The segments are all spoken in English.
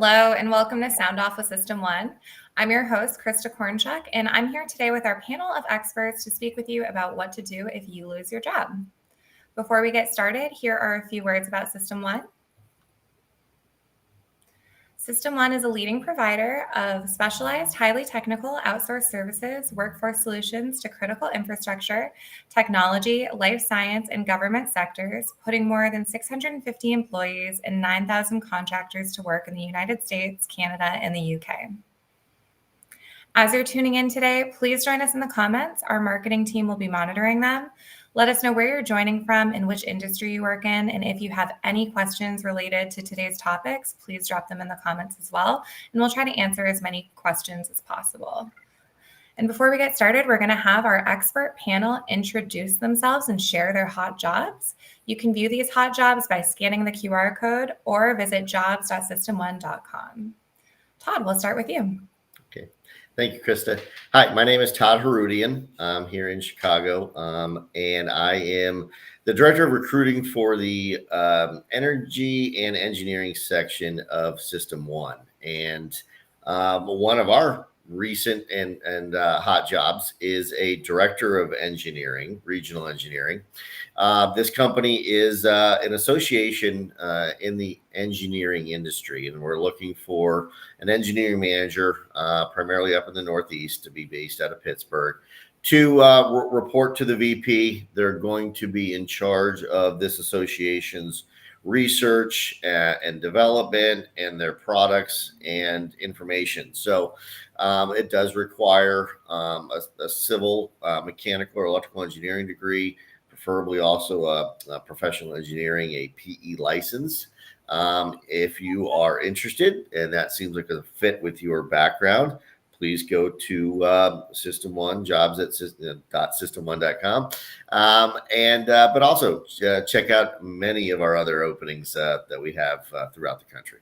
Hello, and welcome to Sound Off with System One. I'm your host, Krista Kornchuk, and I'm here today with our panel of experts to speak with you about what to do if you lose your job. Before we get started, here are a few words about System One. System One is a leading provider of specialized, highly technical outsourced services, workforce solutions to critical infrastructure, technology, life science, and government sectors, putting more than 650 employees and 9,000 contractors to work in the United States, Canada, and the UK. As you're tuning in today, please join us in the comments. Our marketing team will be monitoring them. Let us know where you're joining from and which industry you work in. And if you have any questions related to today's topics, please drop them in the comments as well. And we'll try to answer as many questions as possible. And before we get started, we're going to have our expert panel introduce themselves and share their hot jobs. You can view these hot jobs by scanning the QR code or visit jobs.system1.com. Todd, we'll start with you. Okay. Thank you, Krista. Hi, my name is Todd Harudian. I'm here in Chicago, and I am the Director of Recruiting for the Energy and Engineering section of System One. And one of our recent and hot jobs is a Director of Engineering, Regional Engineering. This company is an association in the engineering industry, and we're looking for an engineering manager, primarily up in the Northeast, to be based out of Pittsburgh, to report to the VP. They're going to be in charge of this association's research and development and their products and information. So it does require a civil, mechanical, or electrical engineering degree, preferably also a professional engineering, a PE license. If you are interested and that seems like a fit with your background, please go to System One, jobs.system1.com. But also check out many of our other openings that we have throughout the country.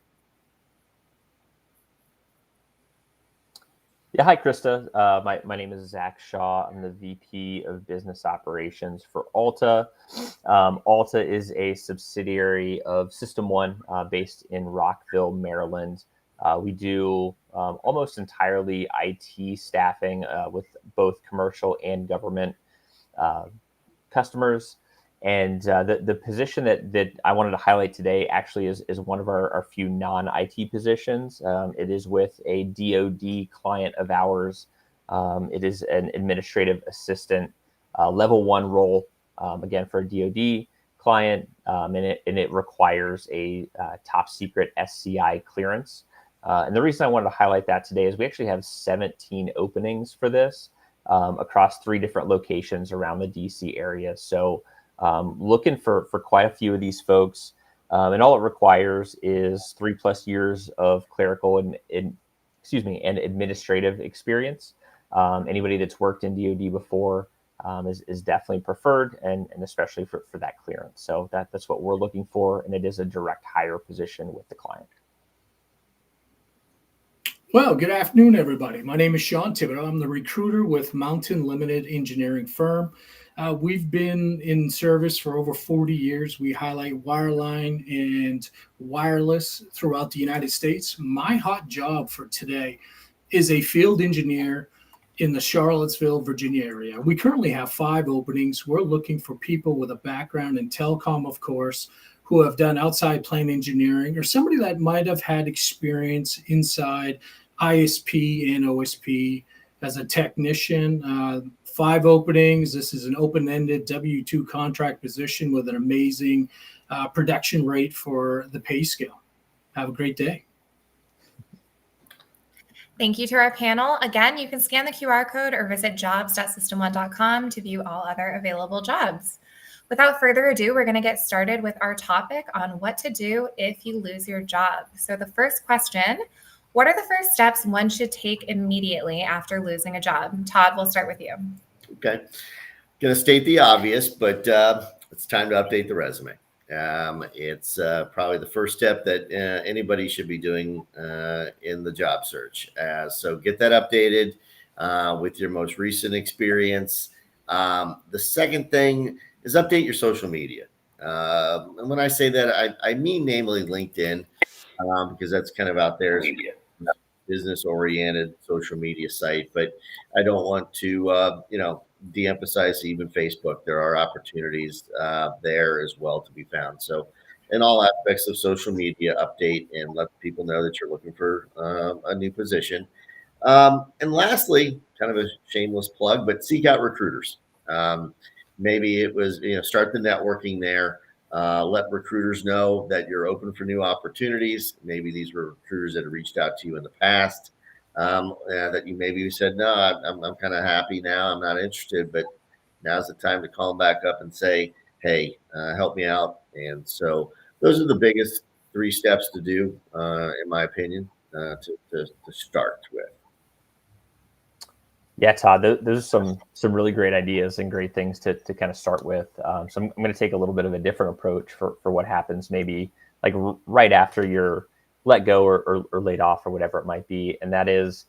Yeah, hi, Krista. My name is Zach Shaw. I'm the VP of Business Operations for ALTA. ALTA is a subsidiary of System One based in Rockville, Maryland. We do almost entirely IT staffing with both commercial and government customers. And the position that I wanted to highlight today actually is one of our few non-IT positions. It is with a DoD client of ours. It is an administrative assistant level 1 role, again, for a DoD client, and it requires a top secret SCI clearance. And the reason I wanted to highlight that today is we actually have 17 openings for this across 3 different locations around the DC area. So looking for quite a few of these folks, and all it requires is 3+ years of clerical and administrative experience. Anybody that's worked in DoD before is definitely preferred, and especially for that clearance. So that's what we're looking for, and it is a direct hire position with the client. Well, good afternoon, everybody. My name is Sean Thibodeau. I'm the recruiter with Mountain Limited Engineering Firm. We've been in service for over 40 years. We highlight wireline and wireless throughout the United States. My hot job for today is a field engineer in the Charlottesville, Virginia area. We currently have 5 openings. We're looking for people with a background in telecom, of course, who have done outside plant engineering, or somebody that might have had experience inside ISP and OSP as a technician. 5 openings. This is an open-ended W-2 contract position with an amazing production rate for the pay scale. Have a great day. Thank you to our panel. Again, you can scan the QR code or visit jobs.system1.com to view all other available jobs. Without further ado, we're going to get started with our topic on what to do if you lose your job. So the first question, what are the first steps one should take immediately after losing a job? Todd, we'll start with you. Okay. Going to state the obvious, but it's time to update the resume. It's probably the first step that anybody should be doing in the job search. So get that updated with your most recent experience. The second thing is update your social media. And when I say that, I mean namely LinkedIn. because that's kind of out there as a business-oriented social media site. But I don't want to, de-emphasize even Facebook. There are opportunities there as well to be found. So in all aspects of social media, update and let people know that you're looking for a new position. And lastly, kind of a shameless plug, but seek out recruiters. Maybe it was, start the networking there. Let recruiters know that you're open for new opportunities. Maybe these were recruiters that have reached out to you in the past, that you maybe said, no, I'm kind of happy now. I'm not interested, but now's the time to call them back up and say, hey, help me out. And so those are the biggest 3 steps to do, in my opinion, to start with. Yeah, Todd, those are some really great ideas and great things to kind of start with. So I'm going to take a little bit of a different approach for what happens maybe like right after you're let go or laid off or whatever it might be. And that is,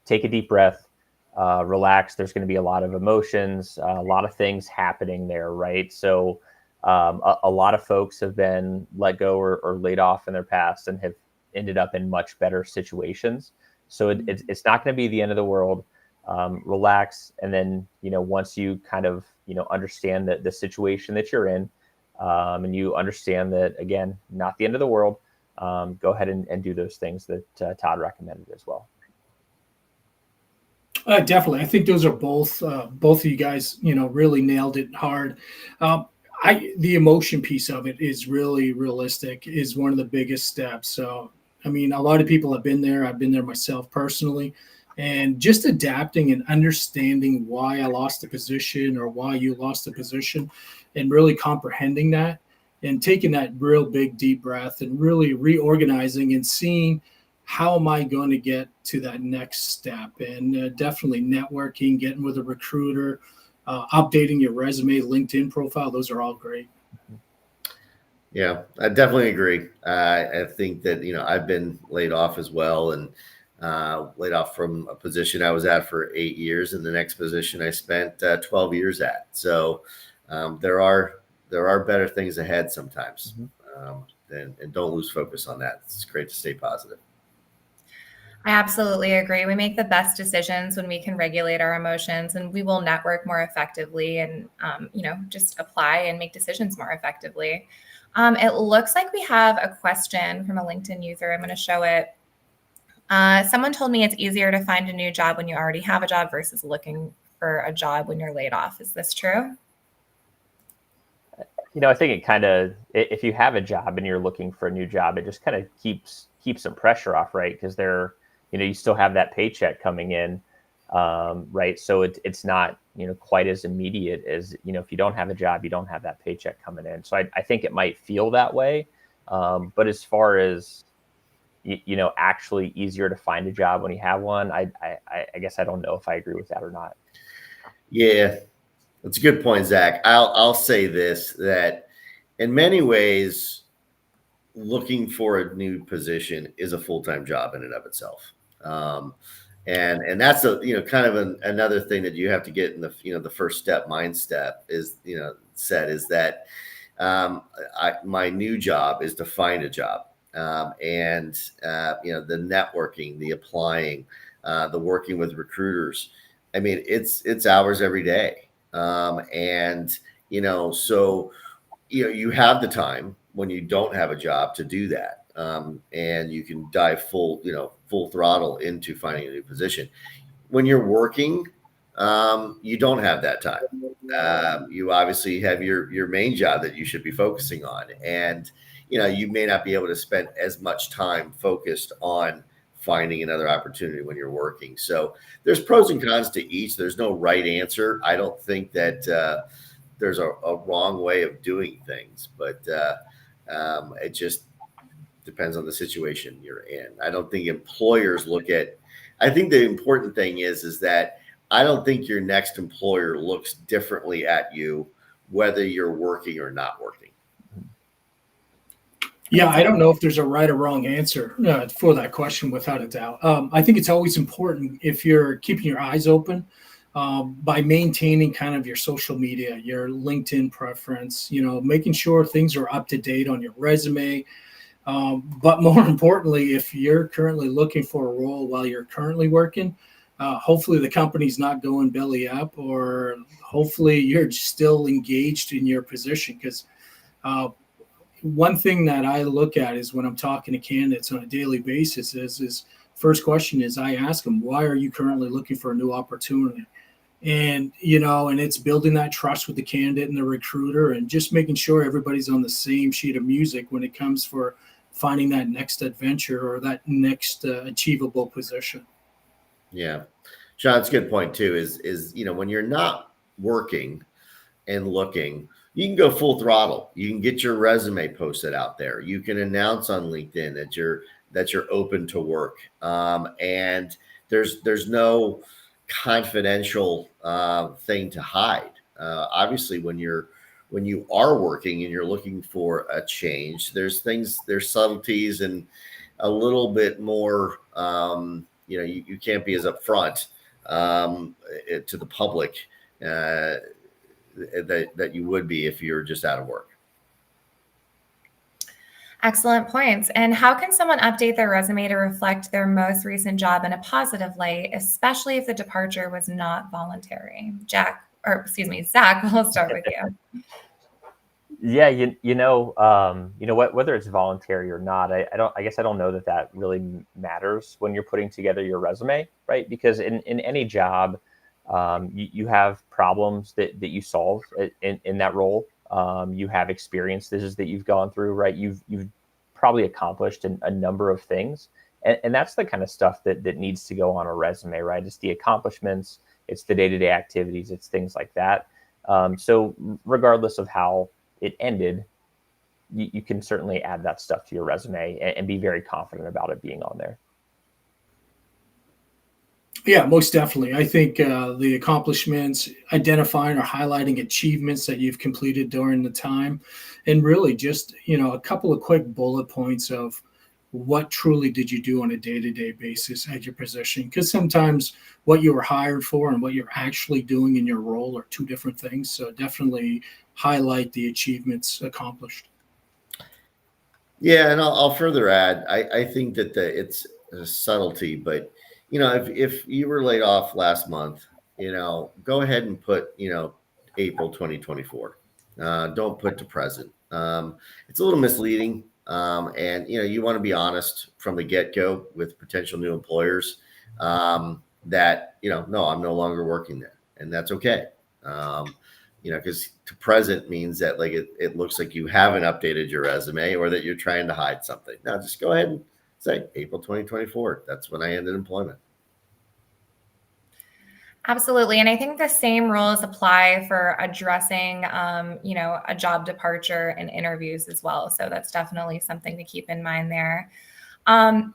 take a deep breath, relax. There's going to be a lot of emotions, a lot of things happening there, right? So a lot of folks have been let go or laid off in their past and have ended up in much better situations. So it's not going to be the end of the world. Relax. And then, once you kind of, understand the situation that you're in, and you understand that, again, not the end of the world, go ahead and do those things that Todd recommended as well. Definitely. I think those are both of you guys, really nailed it hard. The emotion piece of it is really realistic, is one of the biggest steps. So, I mean, a lot of people have been there. I've been there myself personally. And just adapting and understanding why I lost a position or why you lost a position, and really comprehending that and taking that real big deep breath and really reorganizing and seeing how am I going to get to that next step, and definitely networking, getting with a recruiter, updating your resume, LinkedIn profile. Those are all great. Yeah, I definitely agree. I think that, I've been laid off as well, and laid off from a position I was at for 8 years, and the next position I spent 12 years at. So there are better things ahead sometimes, and don't lose focus on that. It's great to stay positive. I absolutely agree. We make the best decisions when we can regulate our emotions, and we will network more effectively and, just apply and make decisions more effectively. It looks like we have a question from a LinkedIn user. I'm going to show it. Someone told me it's easier to find a new job when you already have a job versus looking for a job when you're laid off. Is this true? I think it kind of, if you have a job and you're looking for a new job, it just kind of keeps some pressure off, right? Because you still have that paycheck coming in, right? So it's not, quite as immediate as, if you don't have a job, you don't have that paycheck coming in. So I think it might feel that way. But as far as, actually easier to find a job when you have one, I guess I don't know if I agree with that or not. Yeah, that's a good point, Zach. I'll say this, that in many ways, looking for a new position is a full-time job in and of itself. And that's kind of another thing that you have to get in the first step mindset is, is that my new job is to find a job. And the networking, the applying, the working with recruiters. I mean, it's hours every day. And so you have the time when you don't have a job to do that, and you can dive full throttle into finding a new position. When you're working, you don't have that time. You obviously have your main job that you should be focusing on, and you may not be able to spend as much time focused on finding another opportunity when you're working. So there's pros and cons to each. There's no right answer. I don't think that there's a wrong way of doing things, but it just depends on the situation you're in. I don't think employers I think the important thing is that I don't think your next employer looks differently at you, whether you're working or not working. Yeah, I don't know if there's a right or wrong answer for that question, without a doubt. I think it's always important, if you're keeping your eyes open, by maintaining kind of your social media, your LinkedIn preference, making sure things are up to date on your resume, But more importantly, if you're currently looking for a role while you're currently working, hopefully the company's not going belly up, or hopefully you're still engaged in your position. Because uh, one thing that I look at is when I'm talking to candidates on a daily basis is first question is I ask them, why are you currently looking for a new opportunity? And and it's building that trust with the candidate and the recruiter, and just making sure everybody's on the same sheet of music when it comes for finding that next adventure or that next achievable position. Yeah. Sean, it's a good point too, is when you're not working and looking, you can go full throttle. You can get your resume posted out there. You can announce on LinkedIn that you're open to work. And there's no confidential thing to hide. Obviously, when you are working and you're looking for a change, there's subtleties and a little bit more. You can't be as upfront to the public. That you would be if you're just out of work. Excellent points. And how can someone update their resume to reflect their most recent job in a positive light, especially if the departure was not voluntary? Zach, we'll start with you. Yeah, whether it's voluntary or not, I guess I don't know that really matters when you're putting together your resume, right? Because in any job, you have problems that you solve in that role. You have experiences that you've gone through, right? You've probably accomplished a number of things, and that's the kind of stuff that needs to go on a resume, right? It's the accomplishments, it's the day-to-day activities, it's things like that. So regardless of how it ended, you can certainly add that stuff to your resume and be very confident about it being on there. Yeah, most definitely. I think the accomplishments, identifying or highlighting achievements that you've completed during the time, and really just a couple of quick bullet points of what truly did you do on a day-to-day basis at your position. Because sometimes what you were hired for and what you're actually doing in your role are two different things. So definitely highlight the achievements accomplished. Yeah, and I'll further add. I think that it's a subtlety, but if you were laid off last month, go ahead and put April 2024. Don't put to present. It's a little misleading, and you want to be honest from the get go with potential new employers that no, I'm no longer working there, and that's okay. Because to present means that like it looks like you haven't updated your resume or that you're trying to hide something. Now just go ahead and say April 2024. That's when I ended employment. Absolutely. And I think the same rules apply for addressing, a job departure in interviews as well. So that's definitely something to keep in mind there. Can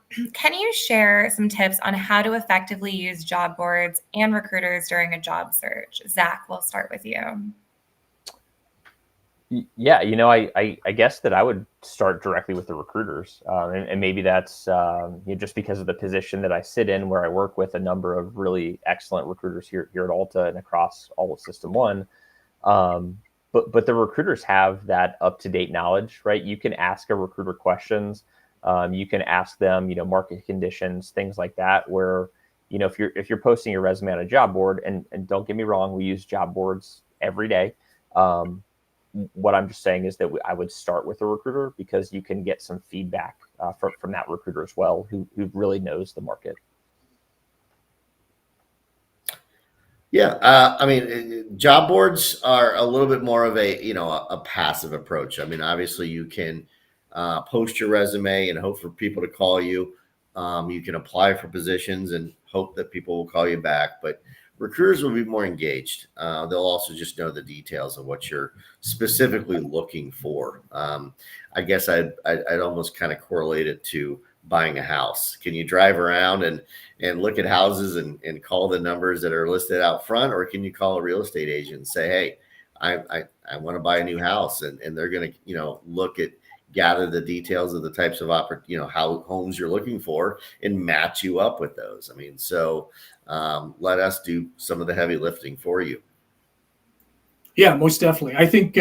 you share some tips on how to effectively use job boards and recruiters during a job search? Zach, we'll start with you. Yeah, I guess that I would start directly with the recruiters, and maybe that's just because of the position that I sit in, where I work with a number of really excellent recruiters here at ALTA and across all of System 1. But the recruiters have that up-to-date knowledge, right? You can ask a recruiter questions. You can ask them, market conditions, things like that, where, if you're posting your resume on a job board, and don't get me wrong, we use job boards every day. What I'm just saying is that I would start with a recruiter, because you can get some feedback from that recruiter as well, who really knows the market. Yeah, I mean, job boards are a little bit more of a passive approach. I mean, obviously you can post your resume and hope for people to call you. You can apply for positions and hope that people will call you back, but recruiters will be more engaged. They'll also just know the details of what you're specifically looking for. I guess I'd almost kind of correlate it to buying a house. Can you drive around and look at houses and call the numbers that are listed out front, or can you call a real estate agent and say, hey, I want to buy a new house, and they're going to gather the details of the types of how homes you're looking for and match you up with those. I mean, so let us do some of the heavy lifting for you. Yeah, most definitely. I think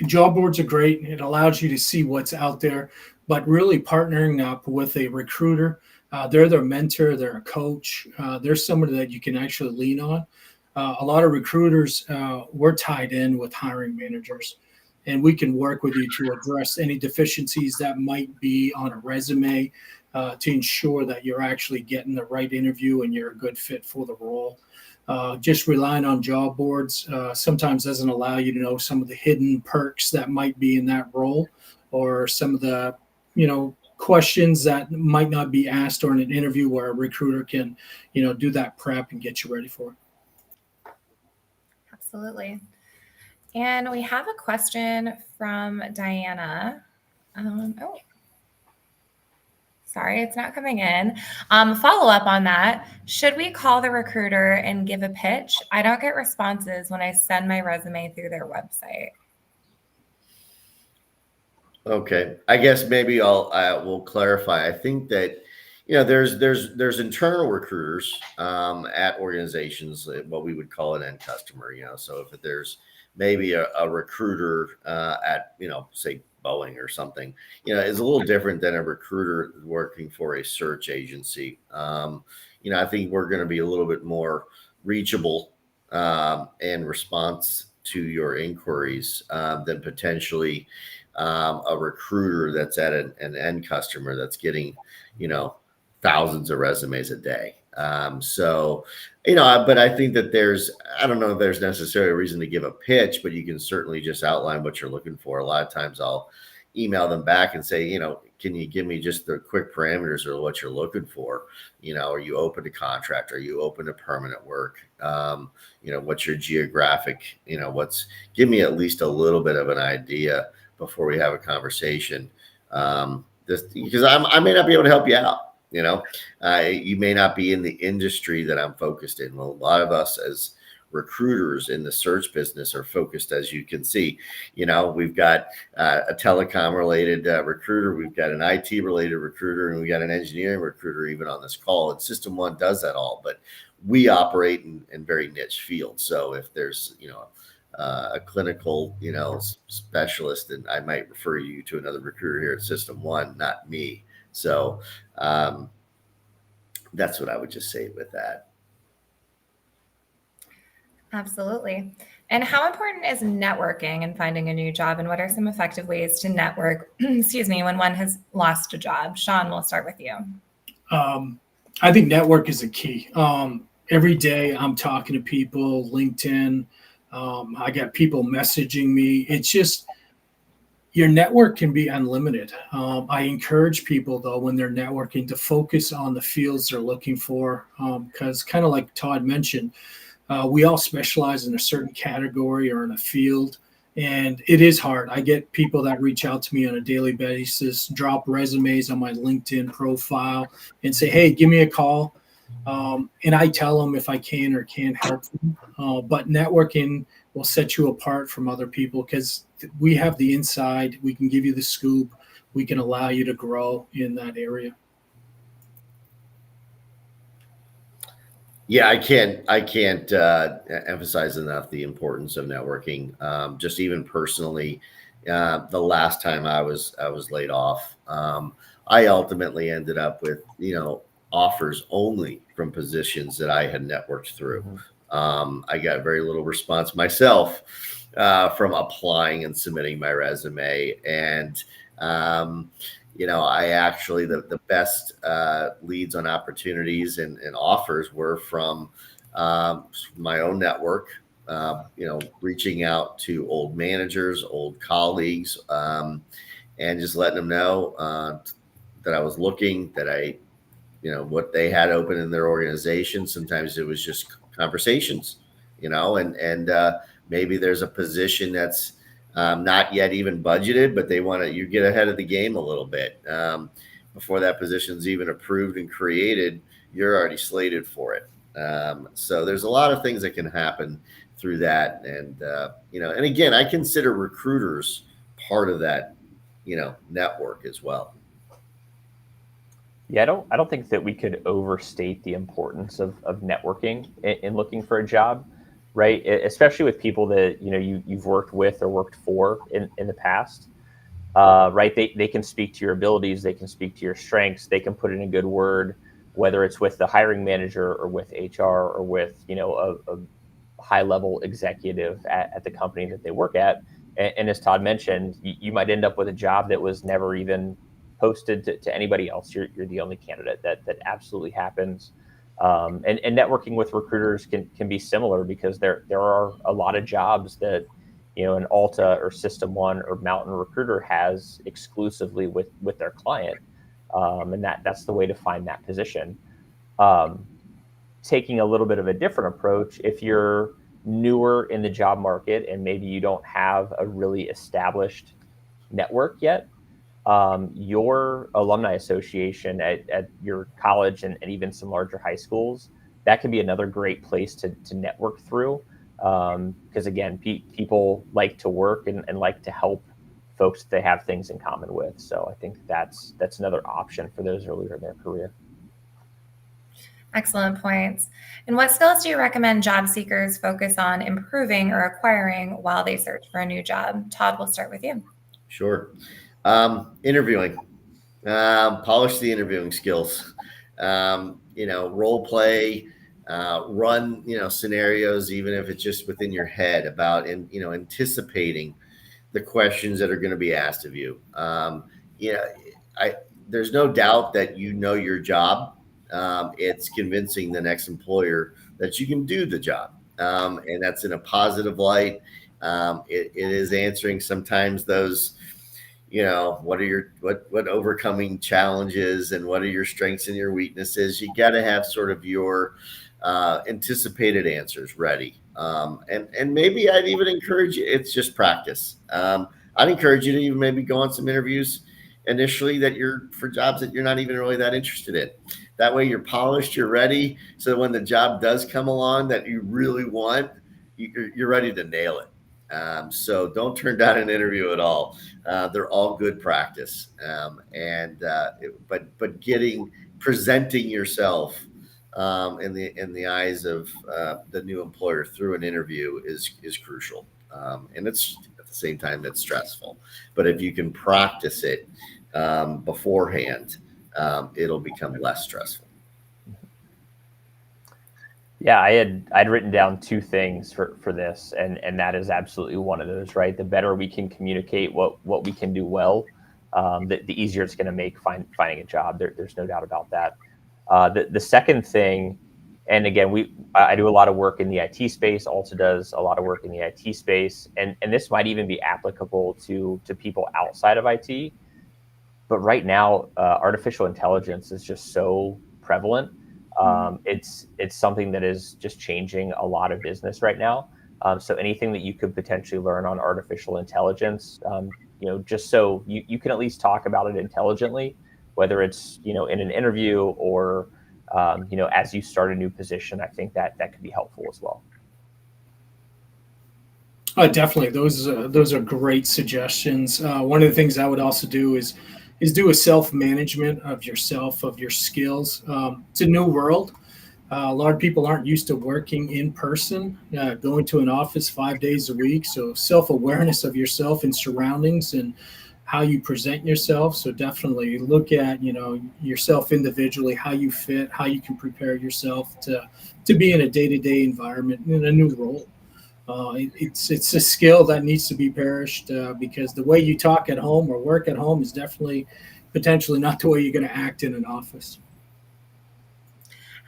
job boards are great. It allows you to see what's out there, but really partnering up with a recruiter, they're their mentor, they're a coach, they're somebody that you can actually lean on. A lot of recruiters, we're tied in with hiring managers, and we can work with you to address any deficiencies that might be on a resume, to ensure that you're actually getting the right interview and you're a good fit for the role. Just relying on job boards sometimes doesn't allow you to know some of the hidden perks that might be in that role, or some of the, questions that might not be asked during an interview where a recruiter can, do that prep and get you ready for it. Absolutely. And we have a question from Diana. Sorry, it's not coming in. Follow up on that. Should we call the recruiter and give a pitch? I don't get responses when I send my resume through their website. Okay, I guess maybe we'll clarify. I think that there's internal recruiters at organizations, what we would call an end customer. So if there's maybe a recruiter at say Boeing or something, is a little different than a recruiter working for a search agency. I think we're going to be a little bit more reachable in response to your inquiries than potentially a recruiter that's at an end customer that's getting, thousands of resumes a day. But I think that I don't know if there's necessarily a reason to give a pitch, but you can certainly just outline what you're looking for. A lot of times I'll email them back and say, can you give me just the quick parameters of what you're looking for? Are you open to contract? Are you open to permanent work? What's your geographic, give me at least a little bit of an idea before we have a conversation. Because I may not be able to help you out. You may not be in the industry that I'm focused in. Well, a lot of us as recruiters in the search business are focused, as you can see. We've got a telecom related recruiter, we've got an IT related recruiter, and we got an engineering recruiter even on this call. And System One does that all, but we operate in very niche fields. So if there's a clinical specialist, and I might refer you to another recruiter here at System One, not me. So that's what I would just say with that. Absolutely. And how important is networking in finding a new job, and what are some effective ways to network, when one has lost a job? Sean, we'll start with you. I think network is a key. Every day I'm talking to people, LinkedIn. I got people messaging me. It's just, your network can be unlimited. I encourage people, though, when they're networking, to focus on the fields they're looking for, because kind of like Todd mentioned, we all specialize in a certain category or in a field, and it is hard. I get people that reach out to me on a daily basis, drop resumes on my LinkedIn profile and say, hey, give me a call. And I tell them if I can or can't help them. But networking will set you apart from other people because we have the inside. We can give you the scoop. We can allow you to grow in that area. Yeah, I can't emphasize enough the importance of networking. Just even personally, the last time I was laid off, I ultimately ended up with offers only from positions that I had networked through. I got very little response myself from applying and submitting my resume, and I actually the best leads on opportunities and offers were from my own network. Reaching out to old managers, old colleagues, and just letting them know that I was looking, that I what they had open in their organization. Sometimes it was just conversations, and maybe there's a position that's not yet even budgeted, but they want to, you get ahead of the game a little bit. Before that position's even approved and created, you're already slated for it. So there's a lot of things that can happen through that. And, and again, I consider recruiters part of that, network as well. Yeah, I don't think that we could overstate the importance of networking in looking for a job. right? Especially with people that, you've worked with or worked for in the past. Right? They can speak to your abilities, they can speak to your strengths, they can put in a good word, whether it's with the hiring manager or with HR or with, a high level executive at the company that they work at. And as Todd mentioned, you might end up with a job that was never even posted to anybody else. You're the only candidate. That absolutely happens. And networking with recruiters can be similar, because there are a lot of jobs that, an ALTA or System One or Mountain Recruiter has exclusively with their client, and that's the way to find that position. Um, Taking a little bit of a different approach, if you're newer in the job market and maybe you don't have a really established network yet, your alumni association at your college and even some larger high schools, that can be another great place to network through. Because again, people like to work and like to help folks that they have things in common with. So I think that's another option for those earlier in their career. Excellent points. And what skills do you recommend job seekers focus on improving or acquiring while they search for a new job? Todd, we'll start with you. Sure. Interviewing, polish the interviewing skills, role play, run, scenarios, even if it's just within your head about, anticipating the questions that are going to be asked of you. There's no doubt that your job. It's convincing the next employer that you can do the job, and that's in a positive light. It is answering sometimes those, what are what overcoming challenges and what are your strengths and your weaknesses. You got to have sort of your anticipated answers ready. And maybe I'd even encourage you, it's just practice. I'd encourage you to even maybe go on some interviews initially for jobs that you're not even really that interested in. That way you're polished, you're ready. So when the job does come along that you really want, you're ready to nail it. So don't turn down an interview at all. They're all good practice. But presenting yourself in the eyes of the new employer through an interview is crucial. And it's at the same time, it's stressful. But if you can practice it beforehand, it'll become less stressful. Yeah, I'd written down two things for this, and that is absolutely one of those, right? The better we can communicate what we can do well, the easier it's going to make finding a job. There's no doubt about that. The second thing, and again, I do a lot of work in the IT space. ALTA does a lot of work in the IT space, and this might even be applicable to people outside of IT. But right now, artificial intelligence is just so prevalent. It's something that is just changing a lot of business right now. So anything that you could potentially learn on artificial intelligence, just so you can at least talk about it intelligently, whether it's, in an interview or, as you start a new position, I think that could be helpful as well. Definitely, those are great suggestions. One of the things I would also do is do a self-management of yourself, of your skills. It's a new world. A lot of people aren't used to working in person, going to an office 5 days a week. So self-awareness of yourself and surroundings and how you present yourself. So definitely look at, yourself individually, how you fit, how you can prepare yourself to be in a day-to-day environment in a new role. It's a skill that needs to be perished because the way you talk at home or work at home is definitely potentially not the way you're going to act in an office.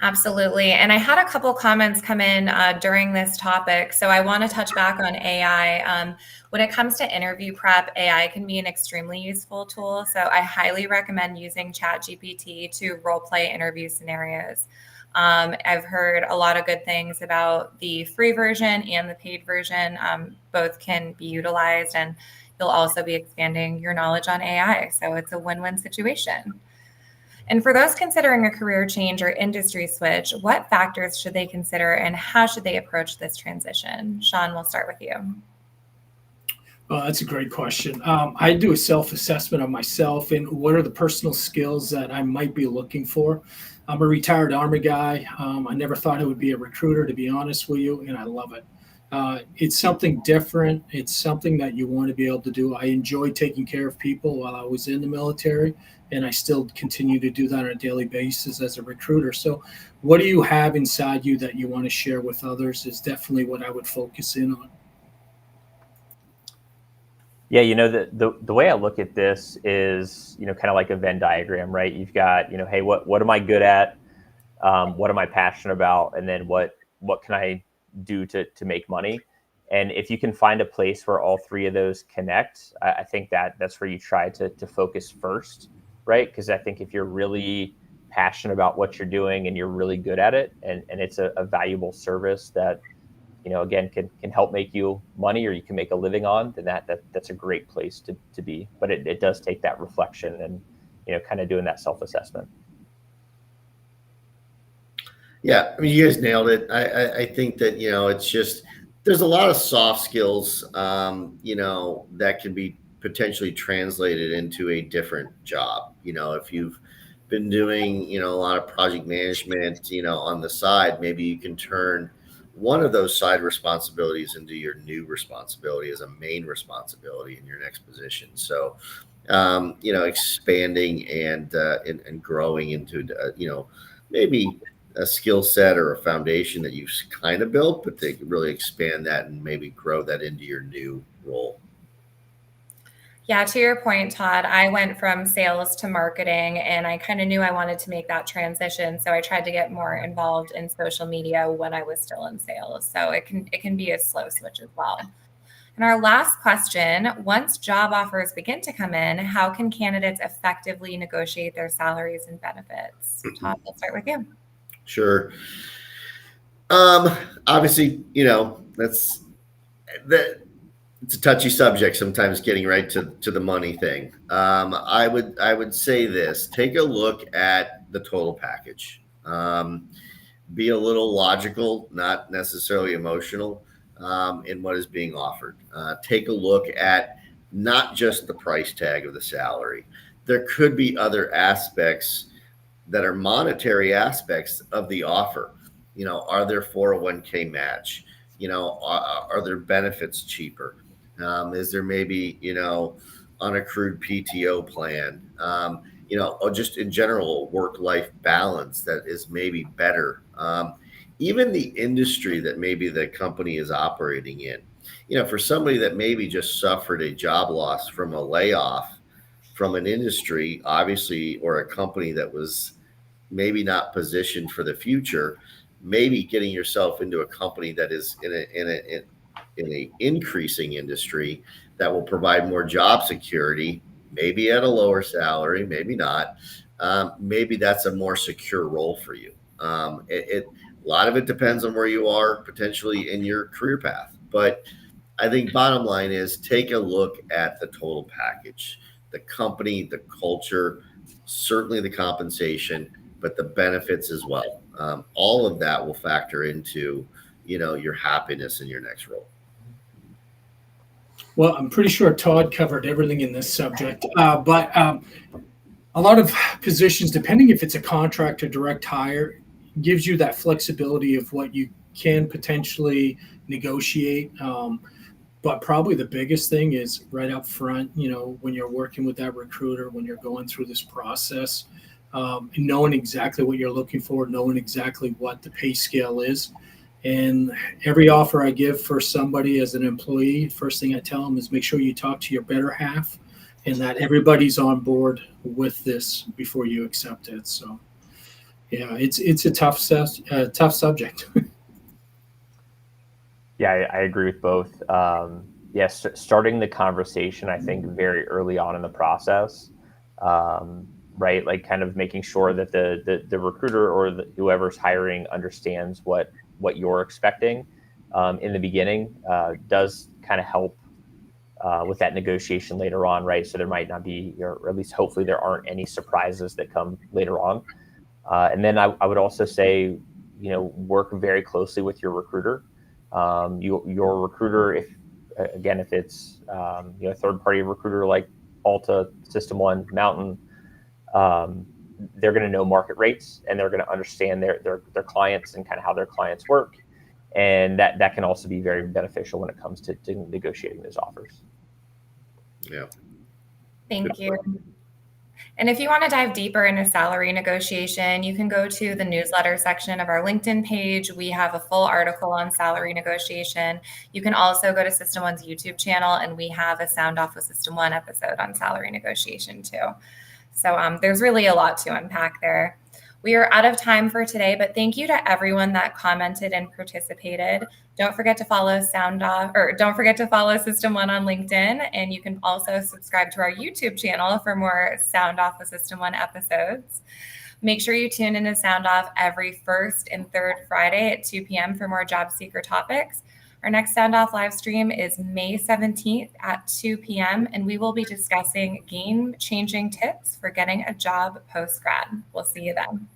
Absolutely. And I had a couple comments come in during this topic. So I want to touch back on AI. When it comes to interview prep, AI can be an extremely useful tool. So I highly recommend using ChatGPT to role play interview scenarios. I've heard a lot of good things about the free version and the paid version. Both can be utilized, and you'll also be expanding your knowledge on AI. So it's a win-win situation. And for those considering a career change or industry switch, what factors should they consider and how should they approach this transition? Sean, we'll start with you. Well, that's a great question. I do a self-assessment of myself and what are the personal skills that I might be looking for. I'm a retired Army guy. I never thought I would be a recruiter, to be honest with you, and I love it. It's something different. It's something that you want to be able to do. I enjoyed taking care of people while I was in the military, and I still continue to do that on a daily basis as a recruiter. So, what do you have inside you that you want to share with others is definitely what I would focus in on. Yeah, the way I look at this is, kind of like a Venn diagram, right? You've got, hey, what am I good at? What am I passionate about? And then what can I do to make money? And if you can find a place where all three of those connect, I think that's where you try to focus first, right? Because I think if you're really passionate about what you're doing and you're really good at it, and it's a valuable service that again can help make you money or you can make a living on, then that's a great place to be. But it does take that reflection and kind of doing that self-assessment. Yeah, I mean, you guys nailed it. I think that it's just there's a lot of soft skills, that can be potentially translated into a different job. If you've been doing a lot of project management, on the side, maybe you can turn one of those side responsibilities into your new responsibility as a main responsibility in your next position. So, expanding and growing into maybe a skill set or a foundation that you've kind of built, but they can really expand that and maybe grow that into your new role. Yeah, to your point, Todd, I went from sales to marketing and I kind of knew I wanted to make that transition. So I tried to get more involved in social media when I was still in sales. So it can be a slow switch as well. And our last question, once job offers begin to come in, how can candidates effectively negotiate their salaries and benefits? Todd, let's start with you. Sure. Obviously, that's that it's a touchy subject sometimes getting right to the money thing. I would say this: take a look at the total package. Be a little logical, not necessarily emotional, in what is being offered. Take a look at not just the price tag of the salary. There could be other aspects that are monetary aspects of the offer. Are there 401k match? Are there benefits cheaper? Is there maybe, unaccrued PTO plan? Or just in general, work-life balance that is maybe better. Even the industry that maybe the company is operating in. For somebody that maybe just suffered a job loss from a layoff from an industry, obviously, or a company that was maybe not positioned for the future, maybe getting yourself into a company that is in a increasing industry that will provide more job security, maybe at a lower salary, maybe not. Maybe that's a more secure role for you. A lot of it depends on where you are potentially in your career path, but I think bottom line is take a look at the total package, the company, the culture, certainly the compensation, but the benefits as well. All of that will factor into your happiness in your next role. Well, I'm pretty sure Todd covered everything in this subject, but a lot of positions, depending if it's a contract or direct hire, gives you that flexibility of what you can potentially negotiate. But probably the biggest thing is right up front, when you're working with that recruiter, when you're going through this process, knowing exactly what you're looking for, knowing exactly what the pay scale is. And every offer I give for somebody as an employee, first thing I tell them is make sure you talk to your better half and that everybody's on board with this before you accept it. So, yeah, it's a tough subject. Yeah, I agree with both. Yes, starting the conversation, I think, very early on in the process, right? Like kind of making sure that the recruiter or whoever's hiring understands what you're expecting in the beginning does kind of help with that negotiation later on, right? So there might not be, or at least hopefully there aren't any surprises that come later on. And then I would also say, work very closely with your recruiter. Your recruiter, again, if it's a third-party recruiter like ALTA, System One, Mountain, they're going to know market rates, and they're going to understand their clients and kind of how their clients work, and that can also be very beneficial when it comes to negotiating those offers. Yeah. Thank you. And if you want to dive deeper into salary negotiation, you can go to the newsletter section of our LinkedIn page. We have a full article on salary negotiation. You can also go to System One's YouTube channel, and we have a Sound Off with System One episode on salary negotiation too. So there's really a lot to unpack there. We are out of time for today, but thank you to everyone that commented and participated. Don't forget to follow don't forget to follow System One on LinkedIn, and you can also subscribe to our YouTube channel for more Sound Off with System One episodes. Make sure you tune in to Sound Off every first and third Friday at 2 p.m. for more job seeker topics. Our next Sound Off live stream is May 17th at 2 p.m., and we will be discussing game-changing tips for getting a job post-grad. We'll see you then.